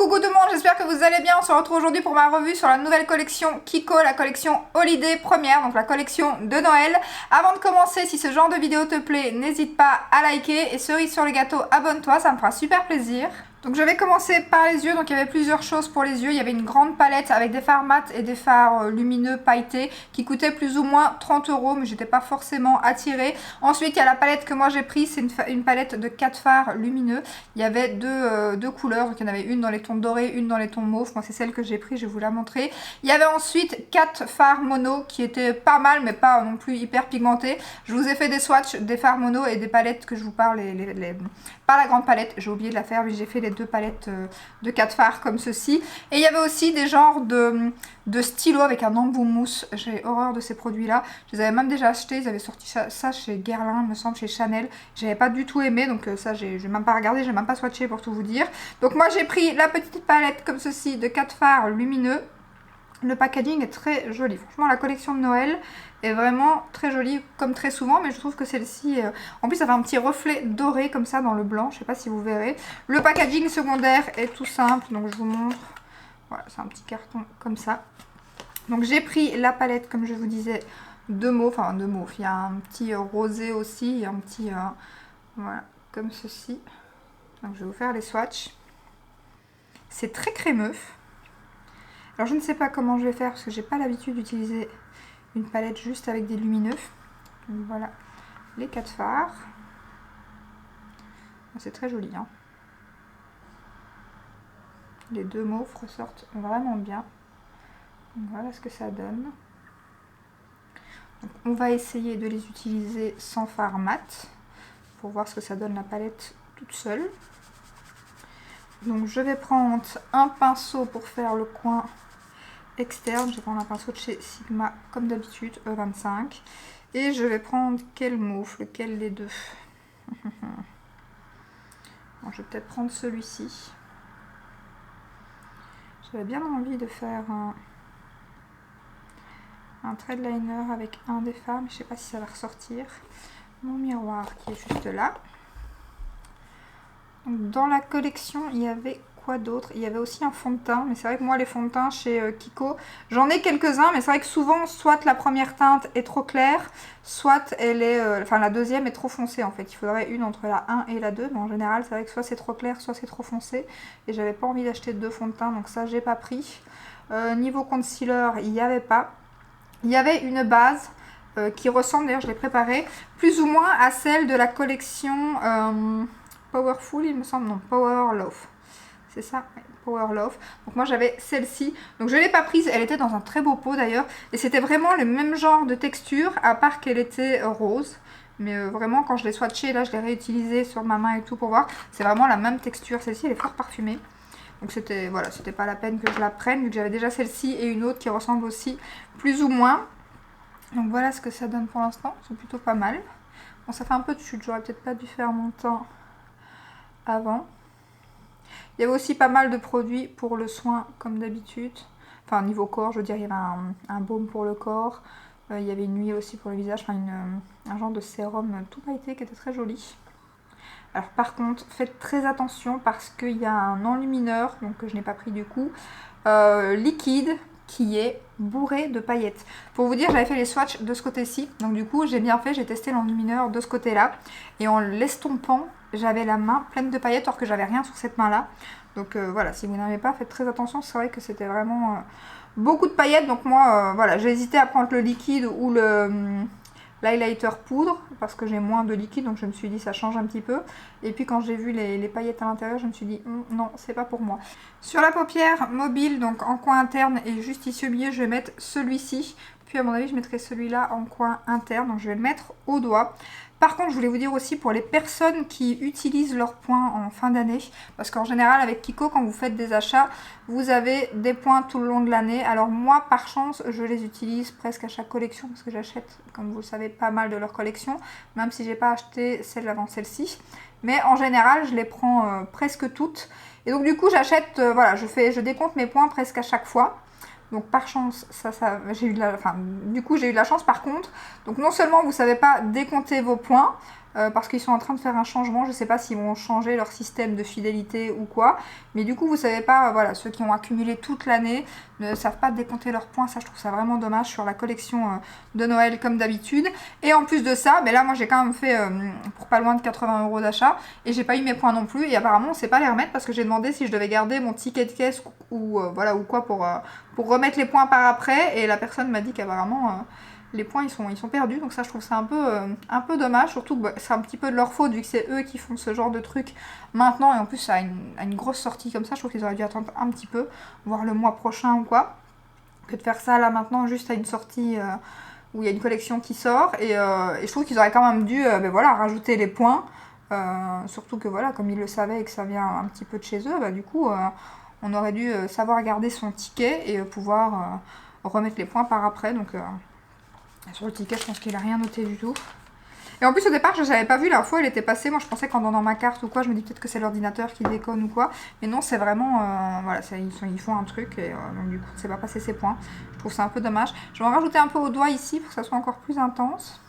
Coucou tout le monde, j'espère que vous allez bien. On se retrouve aujourd'hui pour ma revue sur la nouvelle collection Kiko, la collection Holiday première, donc la collection de Noël. Avant de commencer, si ce genre de vidéo te plaît, n'hésite pas à liker et cerise sur le gâteau, abonne-toi, ça me fera super plaisir. Donc je vais commencer par les yeux, donc il y avait plusieurs choses pour les yeux. Il y avait une grande palette avec des fards mat et des fards lumineux pailletés qui coûtaient plus ou moins 30 €, mais j'étais pas forcément attirée. Ensuite il y a la palette que moi j'ai prise, c'est une palette de 4 fards lumineux. Il y avait deux couleurs, donc il y en avait une dans les tons dorés, une dans les tons mauves. Moi c'est celle que j'ai prise, je vais vous la montrer. Il y avait ensuite 4 fards mono qui étaient pas mal, mais pas non plus hyper pigmentés. Je vous ai fait des swatchs des fards mono et des palettes que je vous parle, pas la grande palette, j'ai oublié de la faire, mais j'ai fait les deux palettes de 4 fards comme ceci. Et il y avait aussi des genres de stylos avec un embout mousse. J'ai horreur de ces produits là. Je les avais même déjà achetés, ils avaient sorti ça chez Guerlain, il me semble, chez Chanel. J'avais pas du tout aimé, donc ça j'ai même pas regardé, j'ai même pas swatché pour tout vous dire. Donc moi j'ai pris la petite palette comme ceci de 4 fards lumineux. Le packaging est très joli. Franchement, la collection de Noël est vraiment très jolie, comme très souvent. Mais je trouve que celle-ci... En plus, ça fait un petit reflet doré comme ça dans le blanc. Je sais pas si vous verrez. Le packaging secondaire est tout simple. Donc, je vous montre. Voilà, c'est un petit carton comme ça. Donc, j'ai pris la palette, comme je vous disais, de mauve. Enfin, de mauve. Il y a un petit rosé aussi. Il y a un petit... voilà, comme ceci. Donc, je vais vous faire les swatchs. C'est très crémeux. Alors je ne sais pas comment je vais faire parce que j'ai pas l'habitude d'utiliser une palette juste avec des lumineux. Donc voilà les 4 fards. C'est très joli, hein. Les deux mauves ressortent vraiment bien. Donc voilà ce que ça donne. Donc on va essayer de les utiliser sans fard mat pour voir ce que ça donne la palette toute seule. Donc je vais prendre un pinceau pour faire le coin externe. Je vais prendre un pinceau de chez Sigma comme d'habitude, E25. Et je vais prendre quel mauve, lequel des deux. Bon, je vais peut-être prendre celui-ci. J'avais bien envie de faire un thread liner avec un des fards, mais je ne sais pas si ça va ressortir. Mon miroir qui est juste là. Donc, dans la collection, il y avait quoi d'autre? Il y avait aussi un fond de teint, mais c'est vrai que moi les fonds de teint chez Kiko, j'en ai quelques-uns, mais c'est vrai que souvent soit la première teinte est trop claire, soit elle est, enfin la deuxième est trop foncée en fait. Il faudrait une entre la 1 et la 2, mais en général c'est vrai que soit c'est trop clair, soit c'est trop foncé, et j'avais pas envie d'acheter deux fonds de teint, donc ça j'ai pas pris. Niveau concealer, il n'y avait pas. Il y avait une base qui ressemble, d'ailleurs je l'ai préparée, plus ou moins à celle de la collection Powerful, il me semble, non, Power Love. C'est ça, Power Love. Donc moi j'avais celle-ci. Donc je ne l'ai pas prise, elle était dans un très beau pot d'ailleurs. Et c'était vraiment le même genre de texture, à part qu'elle était rose. Mais vraiment quand je l'ai swatchée, là je l'ai réutilisée sur ma main et tout pour voir. C'est vraiment la même texture. Celle-ci elle est fort parfumée. Donc c'était voilà, c'était pas la peine que je la prenne, vu que j'avais déjà celle-ci et une autre qui ressemble aussi plus ou moins. Donc voilà ce que ça donne pour l'instant. C'est plutôt pas mal. Bon, ça fait un peu de chute, j'aurais peut-être pas dû faire mon teint avant. Il y avait aussi pas mal de produits pour le soin comme d'habitude. Enfin niveau corps, je veux dire, il y avait un baume pour le corps. Il y avait une nuit aussi pour le visage. Enfin un genre de sérum tout pailleté qui était très joli. Alors par contre, faites très attention parce qu'il y a un enlumineur, donc que je n'ai pas pris du coup, liquide, qui est bourré de paillettes. Pour vous dire, j'avais fait les swatchs de ce côté-ci. Donc du coup, j'ai bien fait, j'ai testé l'enlumineur de ce côté-là. Et en l'estompant, j'avais la main pleine de paillettes, alors que j'avais rien sur cette main-là. Donc voilà, si vous n'avez pas, faites très attention. C'est vrai que c'était vraiment beaucoup de paillettes. Donc moi, voilà, j'ai hésité à prendre le liquide ou l'highlighter poudre, parce que j'ai moins de liquide, donc je me suis dit ça change un petit peu. Et puis quand j'ai vu les paillettes à l'intérieur, je me suis dit non, c'est pas pour moi. Sur la paupière mobile, donc en coin interne et juste ici au milieu, je vais mettre celui-ci. Puis à mon avis, je mettrai celui-là en coin interne, donc je vais le mettre au doigt. Par contre, je voulais vous dire aussi pour les personnes qui utilisent leurs points en fin d'année, parce qu'en général avec Kiko, quand vous faites des achats, vous avez des points tout le long de l'année. Alors moi, par chance, je les utilise presque à chaque collection, parce que j'achète, comme vous le savez, pas mal de leur collection, même si j'ai pas acheté celle avant celle-ci. Mais en général, je les prends presque toutes. Et donc du coup, j'achète, voilà, je décompte mes points presque à chaque fois. Donc par chance, j'ai eu de la, du coup j'ai eu de la chance par contre. Donc non seulement vous ne savez pas décompter vos points, parce qu'ils sont en train de faire un changement. Je sais pas s'ils vont changer leur système de fidélité ou quoi, mais du coup vous savez pas, voilà, ceux qui ont accumulé toute l'année ne savent pas décompter leurs points. Ça je trouve ça vraiment dommage sur la collection de Noël comme d'habitude. Et en plus de ça, mais là moi j'ai quand même fait pour pas loin de 80 € d'achat et j'ai pas eu mes points non plus, et apparemment on sait pas les remettre parce que j'ai demandé si je devais garder mon ticket de caisse ou voilà ou quoi pour remettre les points par après, et la personne m'a dit qu'apparemment les points ils sont perdus. Donc ça je trouve ça un peu dommage, surtout que bah, c'est un petit peu de leur faute vu que c'est eux qui font ce genre de truc maintenant, et en plus ça a une grosse sortie comme ça. Je trouve qu'ils auraient dû attendre un petit peu, voir le mois prochain ou quoi, que de faire ça là maintenant juste à une sortie où il y a une collection qui sort, et je trouve qu'ils auraient quand même dû ben voilà, rajouter les points, surtout que voilà, comme ils le savaient et que ça vient un petit peu de chez eux, bah, du coup on aurait dû savoir garder son ticket et pouvoir remettre les points par après. Donc sur le ticket je pense qu'il a rien noté du tout. Et en plus au départ je n'avais pas vu, la fois elle était passée, moi je pensais qu'en donnant ma carte ou quoi, je me dis peut-être que c'est l'ordinateur qui déconne ou quoi, mais non, c'est vraiment, voilà, ils font un truc, et donc du coup c'est pas passé ses points. Je trouve ça un peu dommage. Je vais en rajouter un peu au doigt ici pour que ça soit encore plus intense.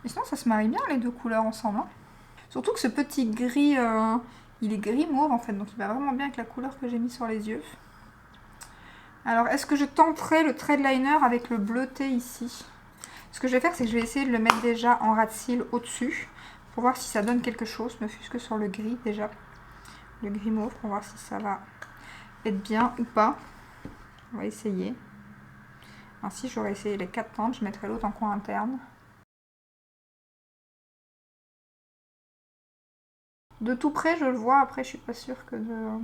Mais sinon ça se marie bien les deux couleurs ensemble, hein. Surtout que ce petit gris, il est gris mauve en fait, donc il va vraiment bien avec la couleur que j'ai mis sur les yeux. Alors est-ce que je tenterai le thread liner avec le bleuté ici? Ce que je vais faire, c'est que je vais essayer de le mettre déjà en ras de cils au-dessus pour voir si ça donne quelque chose, ne fût-ce que sur le gris déjà. Le gris mauve, pour voir si ça va être bien ou pas. On va essayer. Ainsi, j'aurais essayé les 4 teintes, je mettrai l'autre en coin interne. De tout près, je le vois, après je suis pas sûre que de...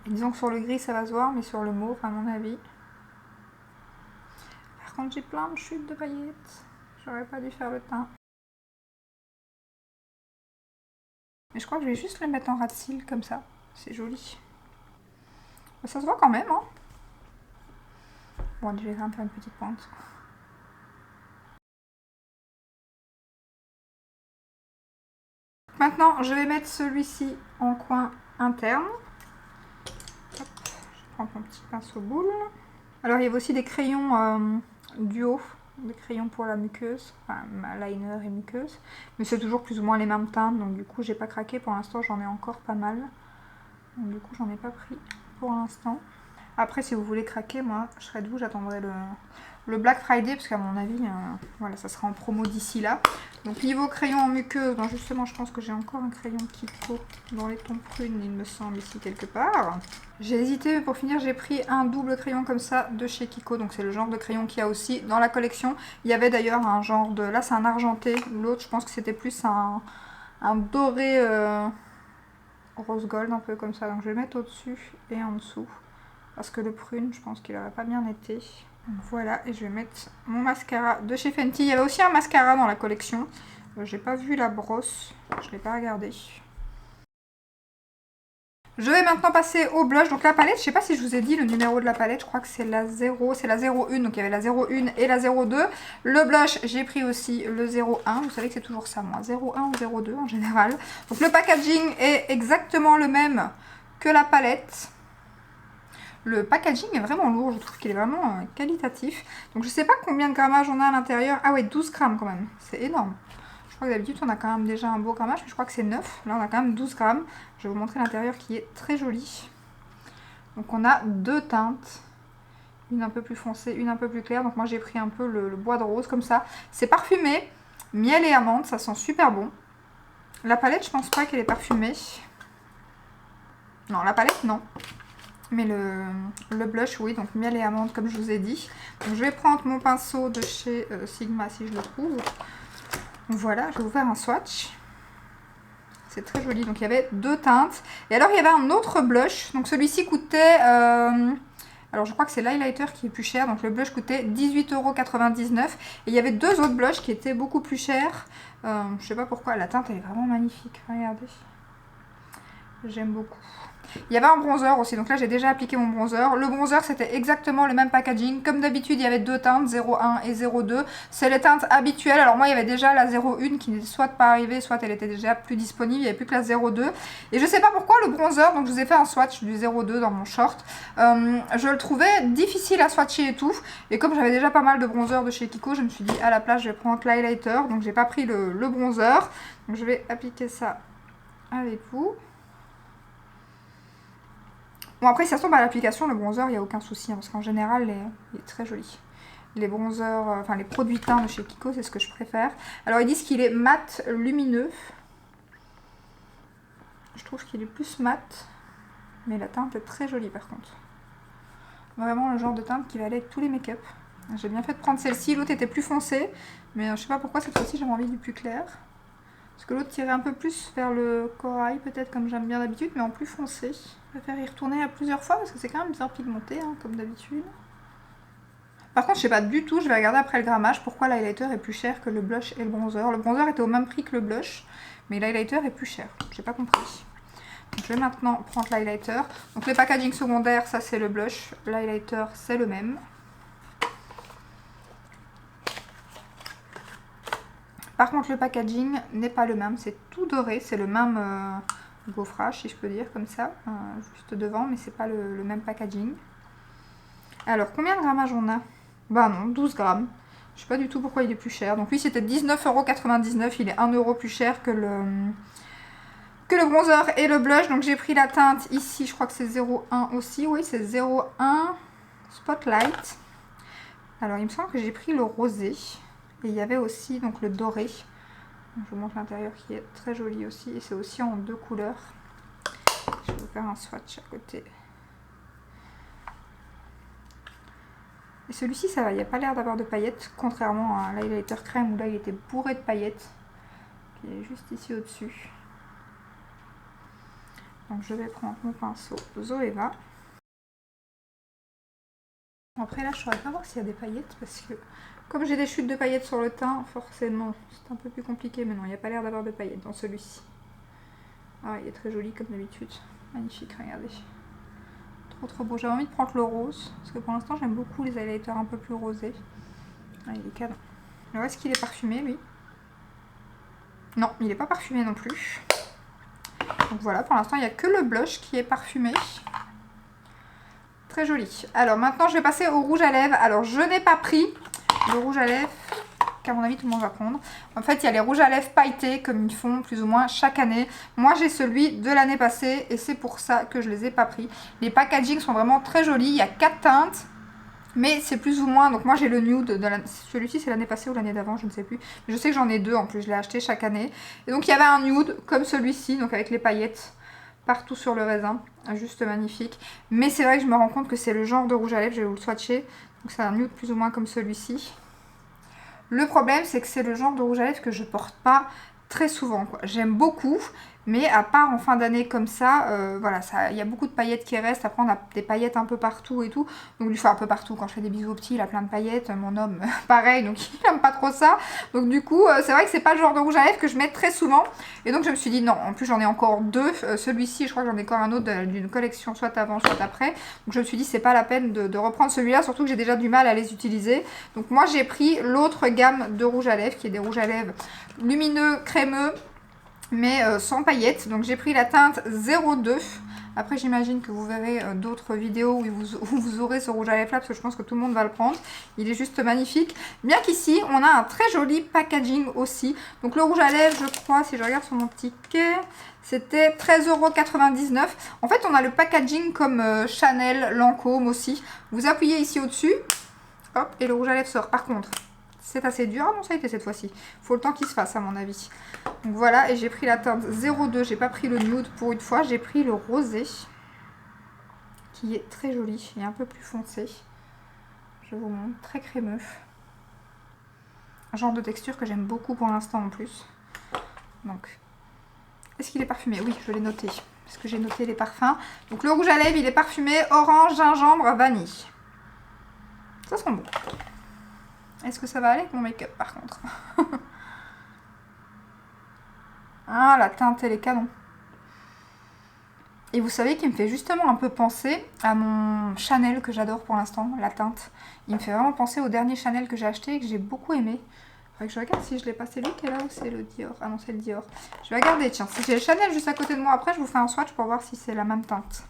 Et disons que sur le gris ça va se voir, mais sur le mauve, à mon avis... Par contre, j'ai plein de chutes de paillettes. J'aurais pas dû faire le teint. Mais je crois que je vais juste le mettre en ras de cils comme ça. C'est joli. Ça se voit quand même, hein. Bon, je vais quand même faire une petite pointe. Maintenant, je vais mettre celui-ci en coin interne. Hop, je prends mon petit pinceau boule. Alors, il y avait aussi des crayons duo, des crayons pour la muqueuse, enfin liner et muqueuse. Mais c'est toujours plus ou moins les mêmes teintes, donc du coup, j'ai pas craqué. Pour l'instant, j'en ai encore pas mal. Donc du coup, j'en ai pas pris pour l'instant. Après, si vous voulez craquer, moi, je serai de vous, j'attendrai le Black Friday, parce qu'à mon avis, voilà, ça sera en promo d'ici là. Donc niveau crayon en muqueuse, ben justement, je pense que j'ai encore un crayon Kiko dans les tons prunes, il me semble, ici quelque part. J'ai hésité, mais pour finir, j'ai pris un double crayon comme ça de chez Kiko. Donc c'est le genre de crayon qu'il y a aussi dans la collection. Il y avait d'ailleurs un genre de... Là, c'est un argenté. L'autre, je pense que c'était plus un doré rose gold, un peu comme ça. Donc je vais le mettre au-dessus et en dessous. Parce que le prune, je pense qu'il n'aurait pas bien été. Donc voilà, et je vais mettre mon mascara de chez Fenty. Il y avait aussi un mascara dans la collection. J'ai pas vu la brosse, je l'ai pas regardé. Je vais maintenant passer au blush. Donc la palette, je sais pas si je vous ai dit le numéro de la palette. Je crois que c'est la 0, c'est la 01. Donc il y avait la 01 et la 02. Le blush, j'ai pris aussi le 01. Vous savez que c'est toujours ça, moi. 01 ou 02 en général. Donc le packaging est exactement le même que la palette. Le packaging est vraiment lourd, je trouve qu'il est vraiment qualitatif. Donc je sais pas combien de grammage on a à l'intérieur. Ah ouais, 12 grammes quand même, c'est énorme. Je crois que d'habitude on a quand même déjà un beau grammage, mais je crois que c'est 9. Là on a quand même 12 grammes. Je vais vous montrer l'intérieur qui est très joli. Donc on a deux teintes. Une un peu plus foncée, une un peu plus claire. Donc moi j'ai pris un peu le bois de rose comme ça. C'est parfumé, miel et amande, ça sent super bon. La palette, je pense pas qu'elle est parfumée. Non, la palette non. Mais le blush, oui, donc miel et amande, comme je vous ai dit. Donc, je vais prendre mon pinceau de chez Sigma, si je le trouve. Donc, voilà, je vais vous faire un swatch. C'est très joli. Donc, il y avait deux teintes. Et alors, il y avait un autre blush. Donc, celui-ci coûtait... alors, je crois que c'est l'highlighter qui est plus cher. Donc, le blush coûtait 18,99 €. Et il y avait deux autres blushs qui étaient beaucoup plus chers. Je sais pas pourquoi. La teinte, elle est vraiment magnifique. Regardez. J'aime beaucoup. Il y avait un bronzer aussi, donc là j'ai déjà appliqué mon bronzer. Le bronzer c'était exactement le même packaging. Comme d'habitude il y avait deux teintes, 01 et 02. C'est les teintes habituelles. Alors moi il y avait déjà la 01 qui n'était soit pas arrivée, soit elle était déjà plus disponible. Il n'y avait plus que la 02. Et je sais pas pourquoi le bronzer, donc je vous ai fait un swatch du 02 dans mon short. Je le trouvais difficile à swatcher et tout. Et comme j'avais déjà pas mal de bronzer de chez Kiko, je me suis dit à la place je vais prendre l'highlighter. Donc j'ai pas pris le bronzer. Donc je vais appliquer ça avec vous. Bon après si ça se tombe à l'application, le bronzer, il n'y a aucun souci, hein, parce qu'en général, il est très joli. Les bronzers, enfin les produits teints de chez Kiko, c'est ce que je préfère. Alors ils disent qu'il est mat lumineux. Je trouve qu'il est plus mat, mais la teinte est très jolie par contre. Vraiment le genre de teinte qui va aller avec tous les make-up. J'ai bien fait de prendre celle-ci, l'autre était plus foncée, mais je sais pas pourquoi cette fois-ci j'avais envie du plus clair. Parce que l'autre tirait un peu plus vers le corail, peut-être comme j'aime bien d'habitude, mais en plus foncé. Je préfère y retourner à plusieurs fois parce que c'est quand même bien pigmenté, hein, comme d'habitude. Par contre, je sais pas du tout, je vais regarder après le grammage pourquoi l'highlighter est plus cher que le blush et le bronzer. Le bronzer était au même prix que le blush, mais l'highlighter est plus cher. J'ai pas compris. Donc, je vais maintenant prendre l'highlighter. Donc les packaging secondaires, ça c'est le blush. L'highlighter, c'est le même. Par contre, le packaging n'est pas le même, c'est tout doré, c'est le même gaufrage, si je peux dire, comme ça, juste devant, mais c'est pas le même packaging. Alors, combien de grammage on a? Bah non, 12 grammes. Je sais pas du tout pourquoi il est plus cher. Donc lui, c'était 19,99 €, il est 1 € plus cher que le bronzer et le blush. Donc j'ai pris la teinte ici, je crois que c'est 01 aussi, oui, c'est 01 Spotlight. Alors, il me semble que j'ai pris le rosé. Et il y avait aussi donc le doré. Je vous montre l'intérieur qui est très joli aussi. Et c'est aussi en deux couleurs. Je vais vous faire un swatch à côté. Et celui-ci, ça va. Il n'y a pas l'air d'avoir de paillettes. Contrairement à l'highlighter crème où là, il était bourré de paillettes. Qui est juste ici au-dessus. Donc je vais prendre mon pinceau Zoeva. Après là, je ne saurais pas voir s'il y a des paillettes parce que comme j'ai des chutes de paillettes sur le teint, forcément, c'est un peu plus compliqué. Mais non, il n'y a pas l'air d'avoir de paillettes dans celui-ci. Ah, il est très joli comme d'habitude. Magnifique, regardez. Trop trop beau. J'avais envie de prendre le rose parce que pour l'instant, j'aime beaucoup les highlighters un peu plus rosés. Ah, il est canon. Alors, est-ce qu'il est parfumé, lui? Non, il n'est pas parfumé non plus. Donc voilà, pour l'instant, il n'y a que le blush qui est parfumé. Très joli. Alors maintenant, je vais passer au rouge à lèvres. Alors, je n'ai pas pris le rouge à lèvres qu'à mon avis, tout le monde va prendre. En fait, il y a les rouges à lèvres pailletés comme ils font plus ou moins chaque année. Moi, j'ai celui de l'année passée et c'est pour ça que je ne les ai pas pris. Les packagings sont vraiment très jolis. Il y a 4 teintes. Mais c'est plus ou moins, donc moi j'ai le nude, celui-ci c'est l'année passée ou l'année d'avant, je ne sais plus. Mais je sais que j'en ai deux en plus, je l'ai acheté chaque année. Et donc il y avait un nude comme celui-ci, donc avec les paillettes partout sur le raisin, juste magnifique. Mais c'est vrai que je me rends compte que c'est le genre de rouge à lèvres, je vais vous le swatcher. Donc c'est un nude plus ou moins comme celui-ci. Le problème c'est que c'est le genre de rouge à lèvres que je porte pas très souvent, quoi. J'aime beaucoup, mais à part en fin d'année comme ça, voilà, il y a beaucoup de paillettes qui restent. Après on a des paillettes un peu partout et tout, donc du coup un peu partout. Quand je fais des bisous aux petits, il a plein de paillettes, mon homme pareil, donc il aime pas trop ça. Donc du coup c'est vrai que c'est pas le genre de rouge à lèvres que je mets très souvent. Et donc je me suis dit non, en plus j'en ai encore deux, celui-ci je crois que j'en ai encore un autre d'une collection soit avant soit après. Donc je me suis dit c'est pas la peine de reprendre celui-là, surtout que j'ai déjà du mal à les utiliser. Donc moi j'ai pris l'autre gamme de rouge à lèvres qui est des rouges à lèvres lumineux, crémeux, mais sans paillettes. Donc j'ai pris la teinte 02. Après j'imagine que vous verrez d'autres vidéos où vous aurez ce rouge à lèvres là, parce que je pense que tout le monde va le prendre. Il est juste magnifique. Bien qu'ici on a un très joli packaging aussi. Donc le rouge à lèvres, je crois, si je regarde sur mon ticket, c'était 13,99 €. En fait on a le packaging comme Chanel, Lancôme aussi. Vous appuyez ici au dessus, hop, et le rouge à lèvres sort. Par contre c'est assez dur. Ah non, ça a été cette fois-ci. Faut le temps qu'il se fasse à mon avis. Donc voilà, et j'ai pris la teinte 02. J'ai pas pris le nude pour une fois. J'ai pris le rosé. Qui est très joli et un peu plus foncé. Je vous montre. Très crémeux. Un genre de texture que j'aime beaucoup pour l'instant en plus. Donc, est-ce qu'il est parfumé? Oui, je l'ai noté. Parce que j'ai noté les parfums. Donc le rouge à lèvres, il est parfumé orange, gingembre, vanille. Ça sent bon. Est-ce que ça va aller avec mon make-up par contre? Ah, la teinte, elle est canon. Et vous savez qu'il me fait justement un peu penser à mon Chanel que j'adore pour l'instant, la teinte. Il me fait vraiment penser au dernier Chanel que j'ai acheté et que j'ai beaucoup aimé. Faudrait que je regarde si je l'ai pas. C'est lui qui est là ou c'est le Dior? Ah non, c'est le Dior. Je vais regarder, tiens. Si j'ai le Chanel juste à côté de moi après, je vous fais un swatch pour voir si c'est la même teinte.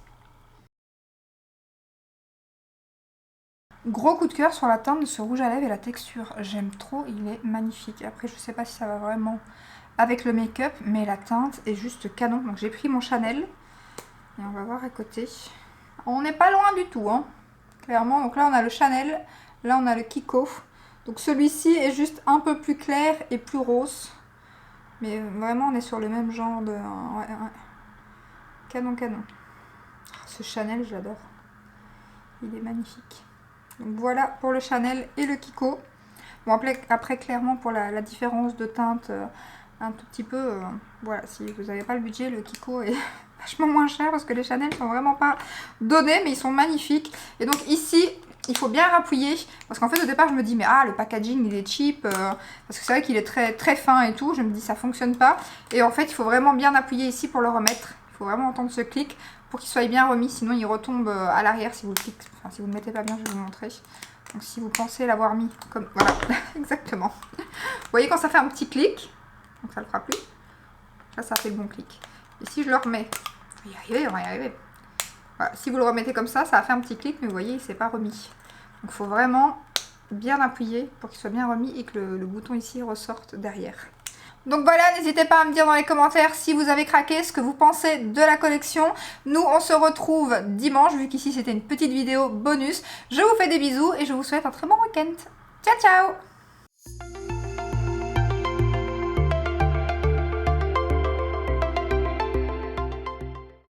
Gros coup de cœur sur la teinte de ce rouge à lèvres et la texture. J'aime trop, il est magnifique. Après, je sais pas si ça va vraiment avec le make-up, mais la teinte est juste canon. Donc j'ai pris mon Chanel et on va voir à côté. On n'est pas loin du tout, hein, clairement. Donc là, on a le Chanel, là, on a le Kiko. Donc celui-ci est juste un peu plus clair et plus rose. Mais vraiment, on est sur le même genre de... Ouais. Canon, canon. Ce Chanel, j'adore. Il est magnifique. Donc voilà pour le Chanel et le Kiko. Bon, après clairement, pour la différence de teinte, un tout petit peu... voilà, si vous n'avez pas le budget, le Kiko est vachement moins cher parce que les Chanel sont vraiment pas donnés, mais ils sont magnifiques. Et donc ici... il faut bien rappuyer, parce qu'en fait au départ je me dis mais le packaging il est cheap, parce que c'est vrai qu'il est très, très fin et tout, je me dis ça fonctionne pas. Et en fait il faut vraiment bien appuyer ici pour le remettre, il faut vraiment entendre ce clic pour qu'il soit bien remis, sinon il retombe à l'arrière si vous le cliquez, enfin si vous ne le mettez pas bien je vais vous montrer. Donc si vous pensez l'avoir mis comme, voilà, exactement. Vous voyez quand ça fait un petit clic, donc ça le fera plus, là ça fait le bon clic. Et si je le remets, on va y arriver, on va y arriver. Voilà, si vous le remettez comme ça, ça a fait un petit clic, mais vous voyez, il ne s'est pas remis. Donc il faut vraiment bien appuyer pour qu'il soit bien remis et que le bouton ici ressorte derrière. Donc voilà, n'hésitez pas à me dire dans les commentaires si vous avez craqué, ce que vous pensez de la collection. Nous, on se retrouve dimanche, vu qu'ici c'était une petite vidéo bonus. Je vous fais des bisous et je vous souhaite un très bon week-end. Ciao, ciao!